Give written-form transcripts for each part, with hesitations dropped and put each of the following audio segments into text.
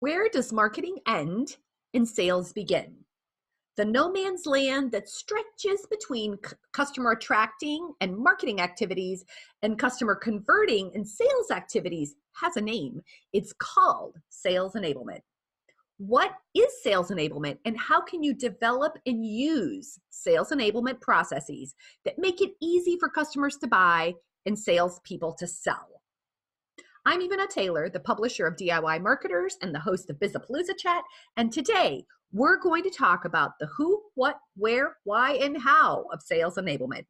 Where does marketing end and sales begin? The no man's land that stretches between customer attracting and marketing activities and customer converting and sales activities has a name. It's called sales enablement. What is sales enablement, and how can you develop and use sales enablement processes that make it easy for customers to buy and salespeople to sell? I'm Ivana Taylor, the publisher of DIY Marketers and the host of Bizapalooza Chat, and today we're going to talk about the who, what, where, why, and how of sales enablement.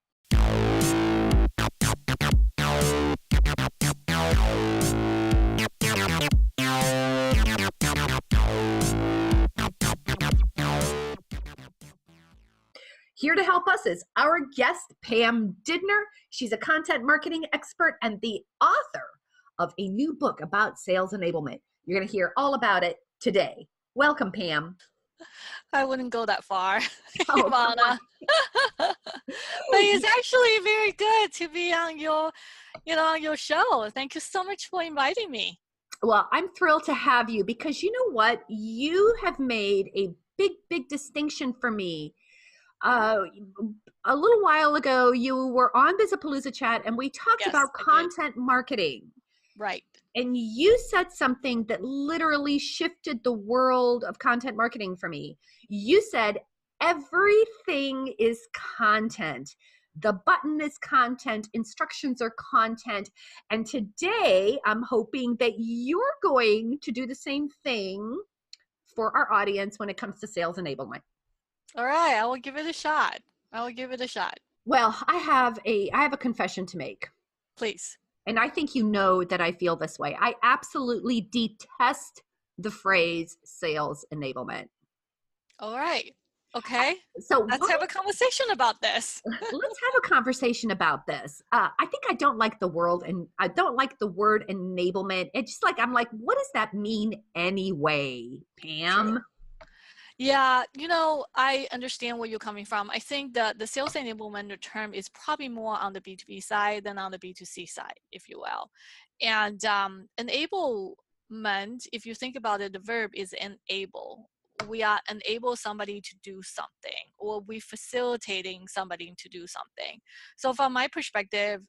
Here to help us is our guest, Pam Didner. She's a content marketing expert and the author of a new book about sales enablement. You're going to hear all about it today. Welcome, Pam. I wouldn't go that far, Oh, Ivana. But it's actually very good to be on your, on your show. Thank you so much for inviting me. Well, I'm thrilled to have you because you know what? You have made a big distinction for me. A little while ago, you were on Bizapalooza Chat and we talked about content marketing. Right. And you said something that literally shifted the world of content marketing for me. You said, everything is content. The button is content, instructions are content. And today I'm hoping that you're going to do the same thing for our audience when it comes to sales enablement. All right, I will give it a shot. Well, I have a confession to make. Please. And I think you know that I feel this way. I absolutely detest the phrase sales enablement. All right. Okay. So let's have a conversation about this. Let's have a conversation about this. I think I don't like the word enablement. It's just like, I'm like, what does that mean anyway, Pam? True. Yeah, I understand where you're coming from. I think that the sales enablement term is probably more on the B2B side than on the B2C side, if you will. And enablement, if you think about it, the verb is enable. We are enable somebody to do something, or we facilitating somebody to do something. So from my perspective,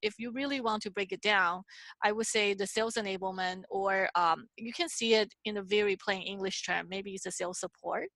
if you really want to break it down, I would say the sales enablement, or you can see it in a very plain English term, maybe it's a sales support,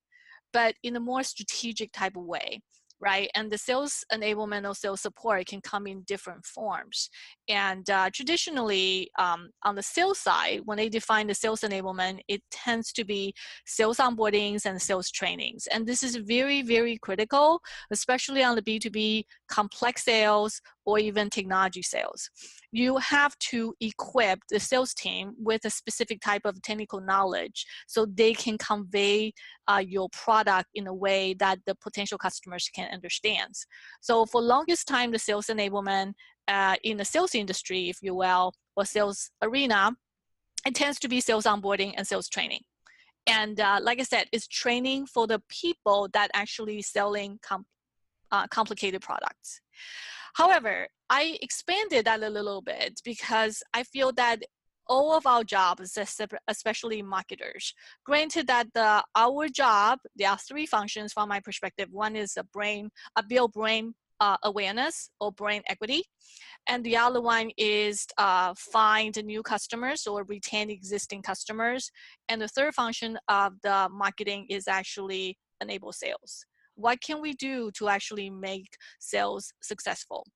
but in a more strategic type of way, right? And the sales enablement or sales support can come in different forms. And traditionally, on the sales side, when they define the sales enablement, it tends to be sales onboardings and sales trainings. And this is very, very critical, especially on the B2B complex sales or even technology sales. You have to equip the sales team with a specific type of technical knowledge so they can convey your product in a way that the potential customers can understand. So for longest time, the sales enablement in the sales industry, if you will, or sales arena, it tends to be sales onboarding and sales training. And like I said, it's training for the people that actually selling complicated products. However, I expanded that a little bit because I feel that all of our jobs, especially marketers, granted that our job, there are three functions from my perspective. One is build brand awareness or brand equity. And the other one is find new customers or retain existing customers. And the third function of the marketing is actually enable sales. What can we do to actually make sales successful?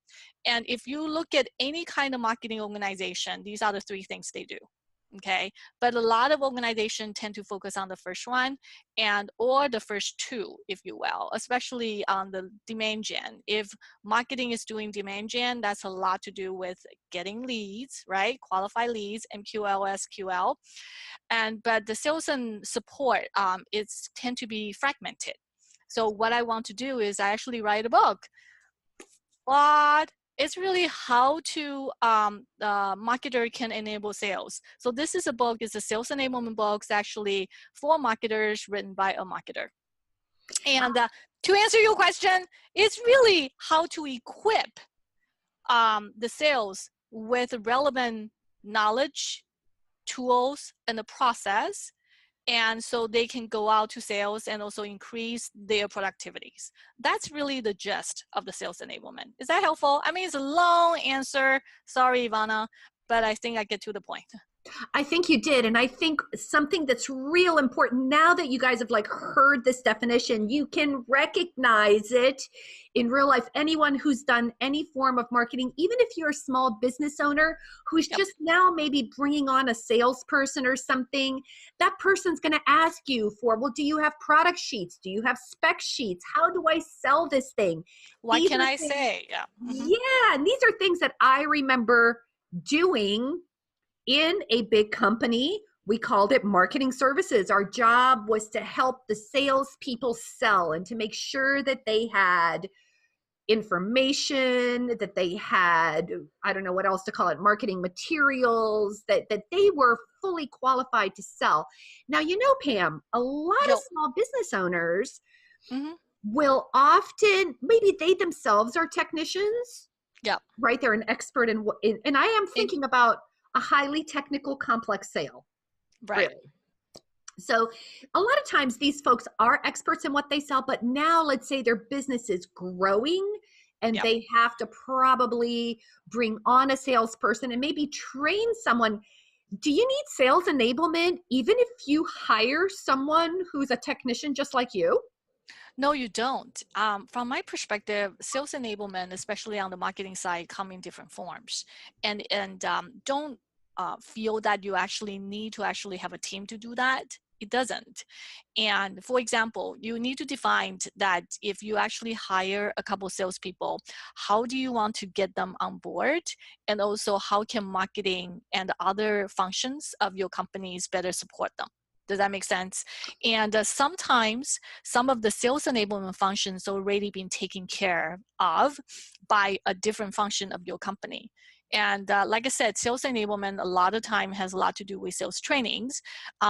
And if you look at any kind of marketing organization, these are the three things they do. Okay, but a lot of organizations tend to focus on the first one or the first two, if you will, especially on the demand gen. If marketing is doing demand gen, that's a lot to do with getting leads, right? Qualified leads, MQL, SQL. But the sales and support tend to be fragmented. So what I want to do is I actually write a book. But it's really how to the marketer can enable sales. So this is a book, it's a sales enablement book, it's actually for marketers, written by a marketer. And to answer your question, it's really how to equip the sales with relevant knowledge, tools, and the process And so they can go out to sales and also increase their productivities. That's really the gist of the sales enablement. Is that helpful? I mean, it's a long answer. Sorry, Ivana, but I think I get to the point. I think you did. And I think something that's real important now that you guys have like heard this definition, you can recognize it in real life. Anyone who's done any form of marketing, even if you're a small business owner who's Yep. just now maybe bringing on a salesperson or something, that person's going to ask you for, well, do you have product sheets? Do you have spec sheets? How do I sell this thing? What These can are I things, say? Yeah. Mm-hmm. yeah, and these are things that I remember doing in a big company. We called it marketing services. Our job was to help the salespeople sell and to make sure that they had information, that they had, I don't know what else to call it, marketing materials, that they were fully qualified to sell. Now, you know, Pam, a lot of Yo. small business owners Mm-hmm. will often, maybe they themselves are technicians, Yep. right? They're an expert in and I am In, thinking about a highly technical, complex sale, right. really. So a lot of times these folks are experts in what they sell, but now let's say their business is growing and Yep. they have to probably bring on a salesperson and maybe train someone. Do you need sales enablement even if you hire someone who's a technician just like you? No, you don't. From my perspective, sales enablement, especially on the marketing side, come in different forms, and don't feel that you actually need to actually have a team to do that. It doesn't. And for example, you need to define that if you actually hire a couple salespeople, how do you want to get them on board? And also, how can marketing and other functions of your companies better support them? Does that make sense? And sometimes some of the sales enablement functions already been taken care of by a different function of your company. And like I said, sales enablement a lot of time has a lot to do with sales trainings.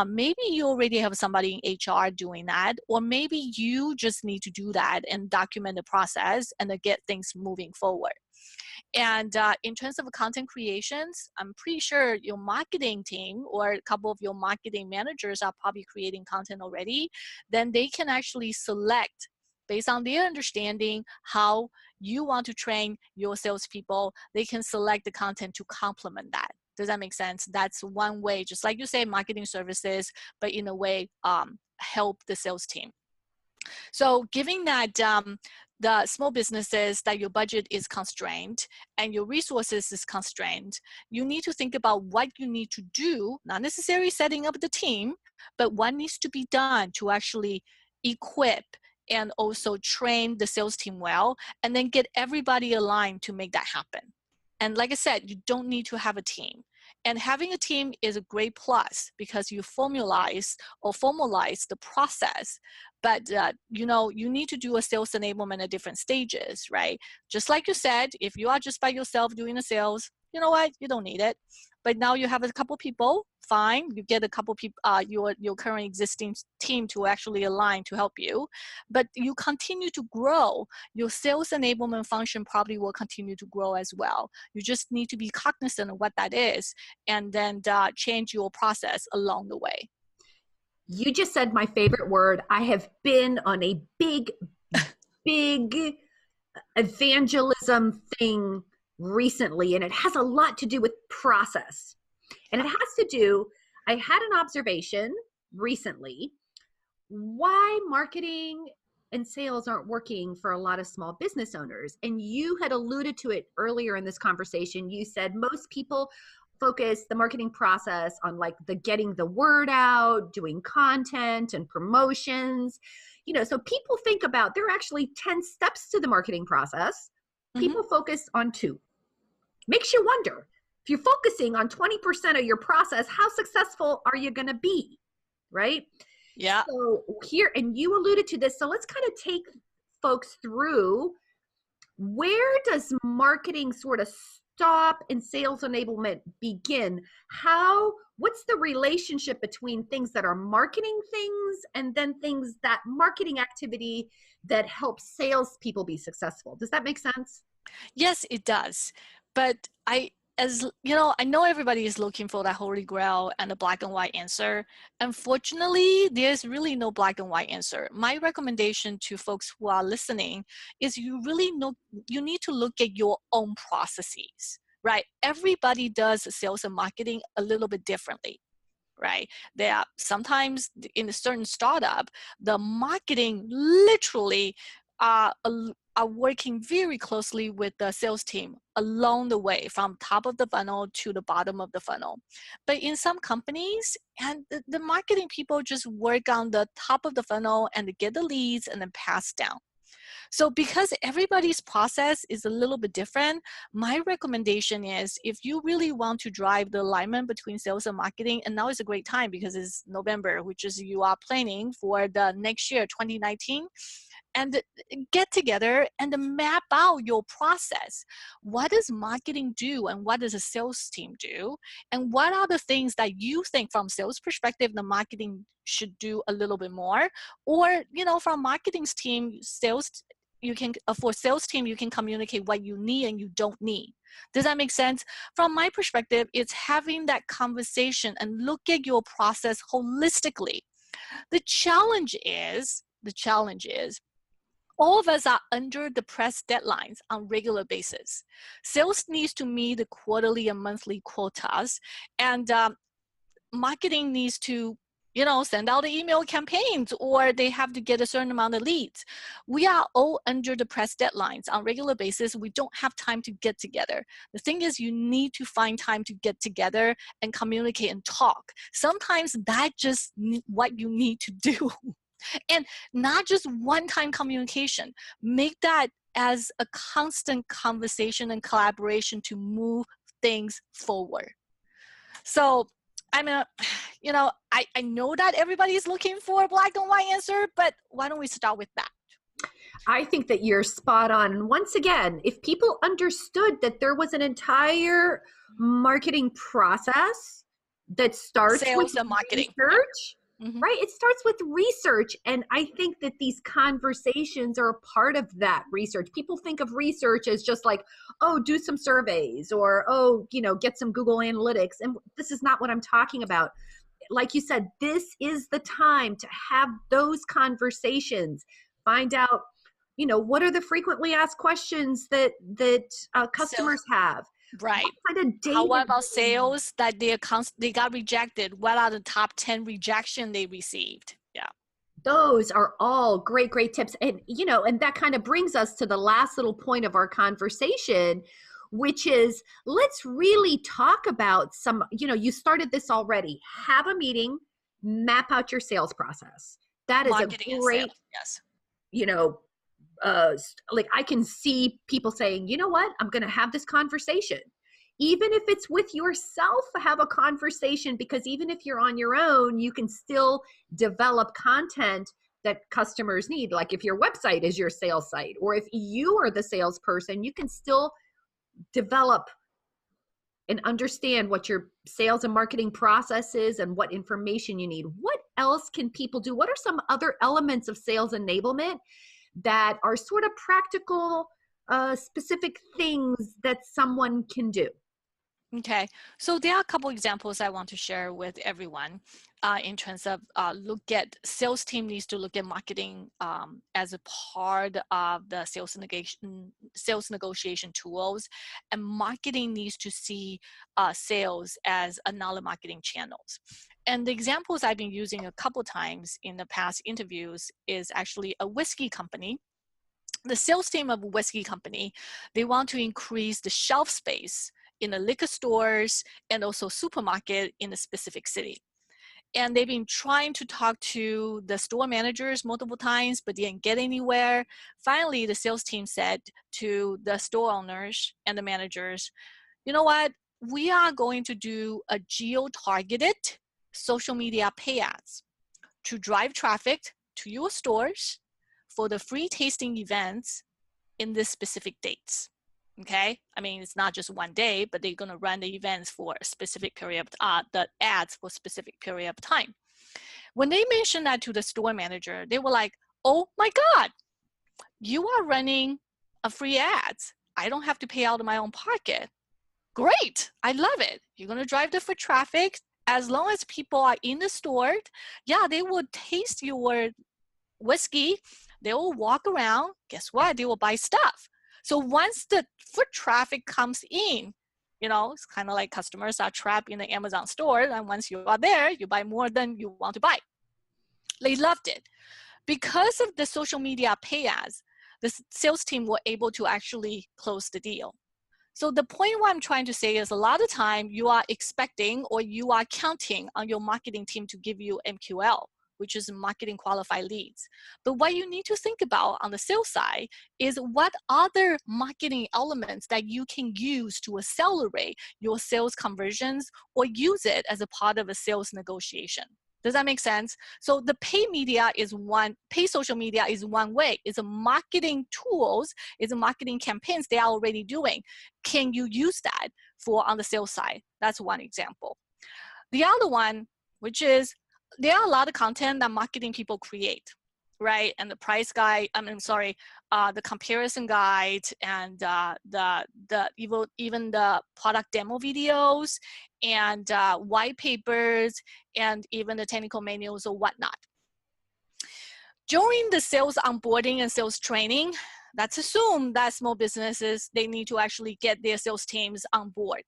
Maybe you already have somebody in HR doing that, or maybe you just need to do that and document the process and get things moving forward. And in terms of content creations, I'm pretty sure your marketing team or a couple of your marketing managers are probably creating content already. Then they can actually select based on their understanding how you want to train your salespeople. They can select the content to complement that. Does that make sense? That's one way, just like you say, marketing services, but in a way, help the sales team. So given that the small businesses that your budget is constrained and your resources is constrained, you need to think about what you need to do, not necessarily setting up the team, but what needs to be done to actually equip and also train the sales team well, and then get everybody aligned to make that happen. And like I said, you don't need to have a team. And having a team is a great plus because you formalize the process. But you need to do a sales enablement at different stages, right? Just like you said, if you are just by yourself doing the sales, you know what? You don't need it. But now you have a couple people, fine. You get a couple people, your current existing team to actually align to help you. But you continue to grow. Your sales enablement function probably will continue to grow as well. You just need to be cognizant of what that is, and then change your process along the way. You just said my favorite word. I have been on a big evangelism thing recently, and it has a lot to do with process. And it has to do, I had an observation recently why marketing and sales aren't working for a lot of small business owners. And you had alluded to it earlier in this conversation. You said most people focus the marketing process on like the getting the word out, doing content and promotions. You know, so people think about there are actually 10 steps to the marketing process. Mm-hmm. People focus on two. Makes you wonder, if you're focusing on 20% of your process, how successful are you going to be? Right? Yeah. So here, and you alluded to this, so let's kind of take folks through, where does marketing sort of stop and sales enablement begin? What's the relationship between things that are marketing things and then things that marketing activity that helps salespeople be successful? Does that make sense? Yes, it does. But as you know, I know everybody is looking for that holy grail and a black and white answer. Unfortunately, there's really no black and white answer. My recommendation to folks who are listening is you need to look at your own processes, right? Everybody does sales and marketing a little bit differently, right? There are sometimes in a certain startup, the marketing literally are working very closely with the sales team along the way from top of the funnel to the bottom of the funnel. But in some companies, and the marketing people just work on the top of the funnel and get the leads and then pass down. So because everybody's process is a little bit different, my recommendation is if you really want to drive the alignment between sales and marketing, and now is a great time because it's November, which is you are planning for the next year, 2019, and get together and map out your process. What does marketing do and what does a sales team do? And what are the things that you think from sales perspective the marketing should do a little bit more? Or, from marketing's team, for sales team, you can communicate what you need and you don't need. Does that make sense? From my perspective, it's having that conversation and look at your process holistically. The challenge is, all of us are under the press deadlines on regular basis. Sales needs to meet the quarterly and monthly quotas, and marketing needs to send out the email campaigns, or they have to get a certain amount of leads. We are all under the press deadlines on regular basis. We don't have time to get together. The thing is, you need to find time to get together and communicate and talk. Sometimes that's just what you need to do. And not just one-time communication. Make that as a constant conversation and collaboration to move things forward. So I know that everybody is looking for a black and white answer, but why don't we start with that? I think that you're spot on. And once again, if people understood that there was an entire marketing process that starts Sales with and marketing research, Mm-hmm. right? It starts with research. And I think that these conversations are a part of that research. People think of research as just like, oh, do some surveys or, get some Google Analytics. And this is not what I'm talking about. Like you said, this is the time to have those conversations. Find out, what are the frequently asked questions that customers have? Right. What kind of data? What about sales that they got rejected? What are the top 10 rejection they received? Yeah. Those are all great, great tips. And, and that kind of brings us to the last little point of our conversation, which is let's really talk about some, you started this already. Have a meeting, map out your sales process. That is Marketing a great, and sales. Yes. like I can see people saying, you know what, I'm going to have this conversation. Even if it's with yourself, have a conversation, because even if you're on your own, you can still develop content that customers need. Like if your website is your sales site, or if you are the salesperson, you can still develop and understand what your sales and marketing process is and what information you need. What else can people do? What are some other elements of sales enablement that are sort of practical, specific things that someone can do? Okay, so there are a couple examples I want to share with everyone in terms of sales team needs to look at marketing as a part of the sales negotiation tools, and marketing needs to see sales as another marketing channels. And the examples I've been using a couple times in the past interviews is actually a whiskey company. The sales team of a whiskey company, they want to increase the shelf space in the liquor stores and also supermarket in a specific city. And they've been trying to talk to the store managers multiple times, but didn't get anywhere. Finally, the sales team said to the store owners and the managers, you know what? We are going to do a geo-targeted social media pay ads to drive traffic to your stores for the free tasting events in this specific dates. Okay, I mean, it's not just one day, but they're going to run the events for a specific period of the ads for a specific period of time. When they mentioned that to the store manager, they were like, oh my God, you are running a free ads. I don't have to pay out of my own pocket. Great. I love it. You're going to drive the foot traffic. As long as people are in the store, yeah, they will taste your whiskey. They will walk around. Guess what? They will buy stuff. So once the foot traffic comes in, it's kind of like customers are trapped in the Amazon store. And once you are there, you buy more than you want to buy. They loved it. Because of the social media pay ads, the sales team were able to actually close the deal. So the point what I'm trying to say is a lot of time you are expecting or you are counting on your marketing team to give you MQL, which is marketing qualified leads. But what you need to think about on the sales side is what other marketing elements that you can use to accelerate your sales conversions or use it as a part of a sales negotiation. Does that make sense? So the paid social media is one way. It's a marketing tools, it's a marketing campaigns they are already doing. Can you use that on the sales side? That's one example. The other one, which is there are a lot of content that marketing people create, right? And the price guide, the comparison guide, and even the product demo videos, and white papers, and even the technical manuals or whatnot. During the sales onboarding and sales training, let's assume that small businesses, they need to actually get their sales teams on board,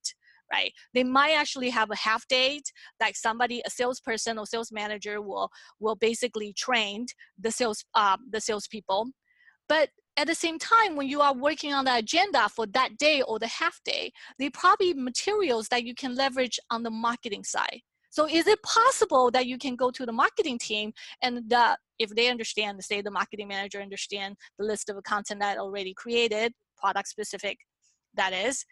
right? They might actually have a half day, like a salesperson or sales manager will basically train the salespeople. But at the same time, when you are working on the agenda for that day or the half day, there probably materials that you can leverage on the marketing side. So is it possible that you can go to the marketing team and if they understand, say the marketing manager understand the list of content that already created, product specific, that is,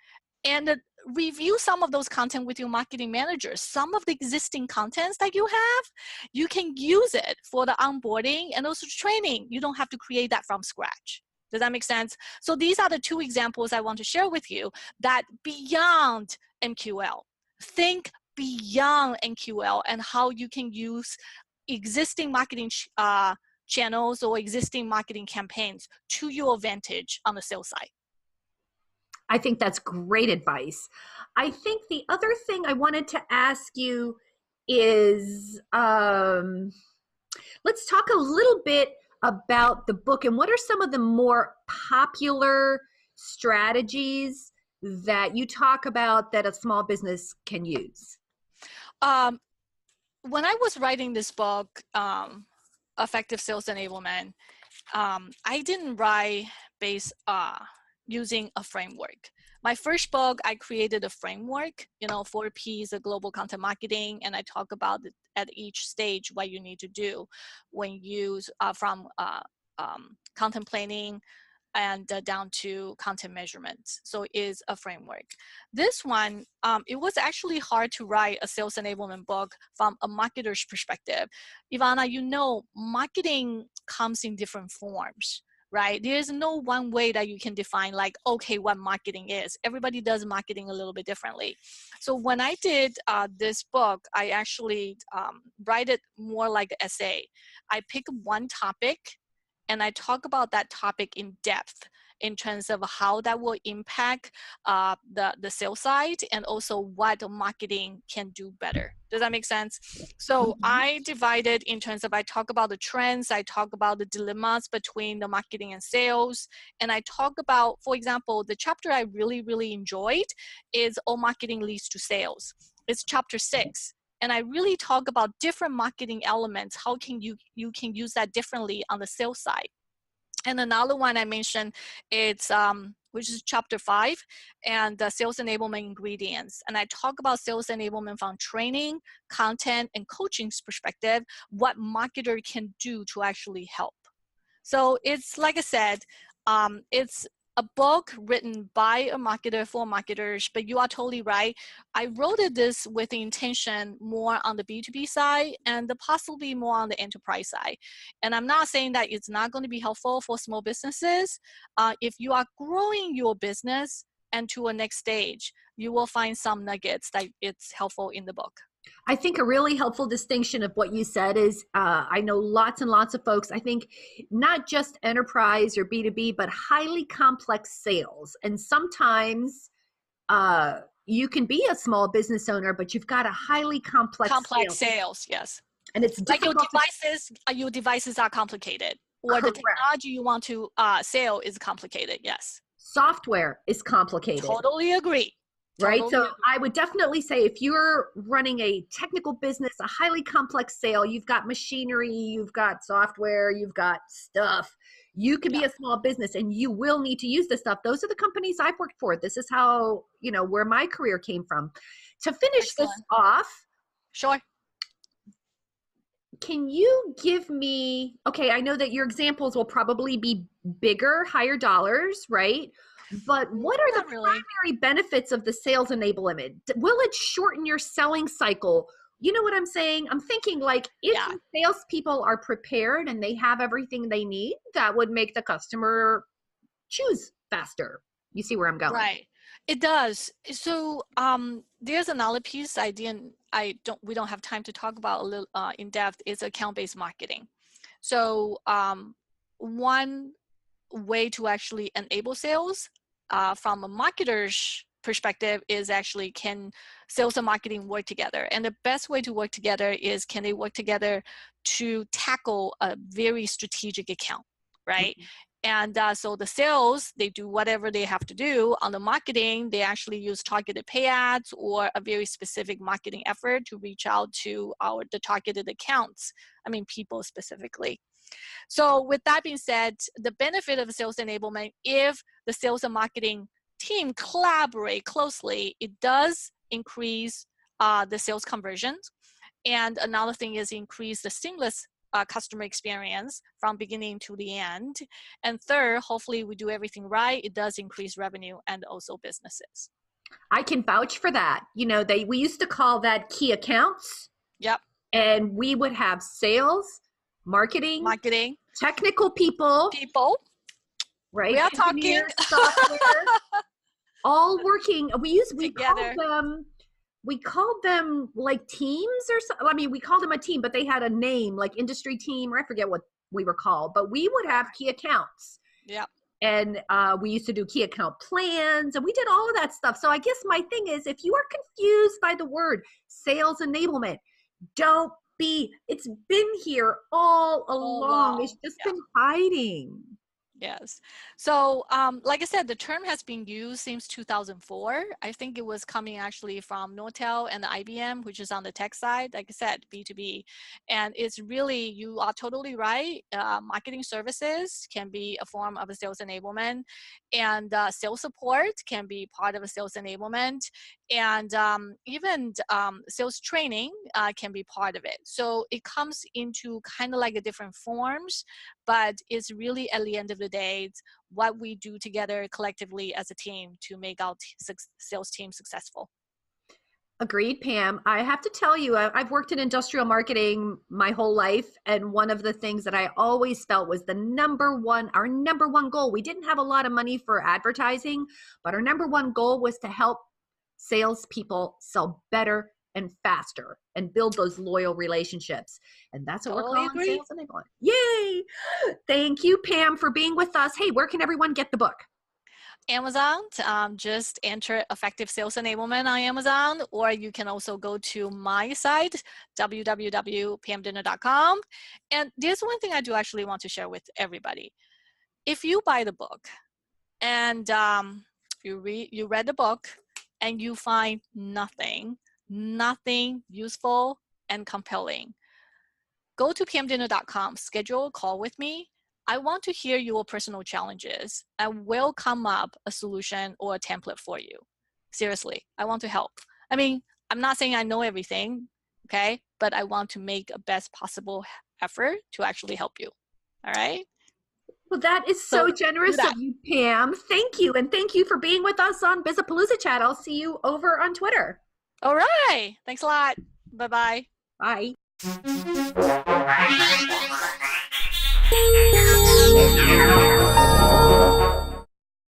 and review some of those content with your marketing managers. Some of the existing contents that you have, you can use it for the onboarding and also training. You don't have to create that from scratch. Does that make sense? So these are the two examples I want to share with you that beyond MQL, think beyond MQL and how you can use existing marketing channels or existing marketing campaigns to your advantage on the sales side. I think that's great advice. I think the other thing I wanted to ask you is let's talk a little bit about the book and what are some of the more popular strategies that you talk about that a small business can use? When I was writing this book, Effective Sales Enablement, I didn't write based using a framework. My first book, I created a framework, 4 P's of global content marketing, and I talk about it at each stage what you need to do when you use from content planning and down to content measurements. So it is a framework. This one, it was actually hard to write a sales enablement book from a marketer's perspective. Ivana, marketing comes in different forms, right? There's no one way that you can define what marketing is. Everybody does marketing a little bit differently. So when I did this book, I actually write it more like an essay. I pick one topic and I talk about that topic in depth in terms of how that will impact the sales side and also what marketing can do better. Does that make sense? So I divided in terms of, I talk about the trends, I talk about the dilemmas between the marketing and sales, and I talk about, for example, the chapter I really, really enjoyed is All Marketing Leads to Sales. It's chapter 6. And I really talk about different marketing elements. How can you can use that differently on the sales side? And another one I mentioned, it's which is chapter 5, and the sales enablement ingredients. And I talk about sales enablement from training, content, and coaching's perspective, what marketer can do to actually help. So it's like I said, it's a book written by a marketer for marketers, but you are totally right. I wrote this with the intention more on the B2B side and possibly more on the enterprise side. And I'm not saying that it's not going to be helpful for small businesses. If you are growing your business and to a next stage, you will find some nuggets that it's helpful in the book. I think a really helpful distinction of what you said is I know lots and lots of folks, I think not just enterprise or B2B, but highly complex sales. And sometimes, you can be a small business owner, but you've got a highly complex Complex sale. sales, yes. And it's Like difficult your devices are complicated, or the correct. technology you want to sell is complicated. Yes. Software is complicated. Totally agree. Right. Totally So agree. I would definitely say if you're running a technical business, a highly complex sale, you've got machinery, you've got software, you've got stuff, you can be a small business and you will need to use this stuff. Those are the companies I've worked for. This is how, where my career came from. To finish this Excellent. off, Sure. can you give me, okay, I know that your examples will probably be bigger, higher dollars, right? But what are the Not really. primary benefits of the sales enablement? Will it shorten your selling cycle? You know what I'm saying? I'm thinking like if Yeah. your salespeople are prepared and they have everything they need, that would make the customer choose faster. You see where I'm going? Right. It does. So there's another piece we don't have time to talk about a little in depth is account-based marketing. So one way to actually enable sales from a marketer's perspective is actually can sales and marketing work together? And the best way to work together is can they work together to tackle a very strategic account, right? Mhm. And so the sales, they do whatever they have to do. On the marketing, they actually use targeted pay ads or a very specific marketing effort to reach out to the targeted accounts. I mean, people specifically. So with that being said, the benefit of sales enablement, if the sales and marketing team collaborate closely, it does increase the sales conversions. And another thing is increase the seamless customer experience from beginning to the end. And third, hopefully we do everything right. It does increase revenue and also businesses. I can vouch for that. We used to call that key accounts. Yep. And we would have sales, marketing, technical people, right? We are Engineers, talking software, all working. together. We called them like teams or something. I mean, we called them a team, but they had a name like industry team, or I forget what we were called, but we would have key accounts. Yeah. And we used to do key account plans and we did all of that stuff. So I guess my thing is, if you are confused by the word sales enablement, don't be. It's been here all along. It's just been hiding. Yes. So, like I said, the term has been used since 2004. I think it was coming actually from Nortel and the IBM, which is on the tech side, like I said, B2B. And it's really, you are totally right. Marketing services can be a form of a sales enablement, and sales support can be part of a sales enablement, and even sales training can be part of it. So it comes into kind of like a different forms, but it's really at the end of the day, it's what we do together collectively as a team to make our sales team successful. Agreed, Pam. I have to tell you, I've worked in industrial marketing my whole life. And one of the things that I always felt was our number one goal. We didn't have a lot of money for advertising, but our number one goal was to help salespeople sell better and faster and build those loyal relationships. And that's what we're calling sales enablement. Yay! Thank you, Pam, for being with us. Hey, where can everyone get the book? Amazon, just enter Effective Sales Enablement on Amazon, or you can also go to my site, www.pamdidner.com. And there's one thing I do actually want to share with everybody. If you buy the book and you read the book and you find nothing useful and compelling, go to pamdidner.com, schedule a call with me. I want to hear your personal challenges. I will come up a solution or a template for you. Seriously, I want to help. I mean, I'm not saying I know everything, okay? But I want to make a best possible effort to actually help you, all right? Well, that is so generous of you, Pam. Thank you. And thank you for being with us on Bizapalooza Chat. I'll see you over on Twitter. All right. Thanks a lot. Bye-bye. Bye. Bye.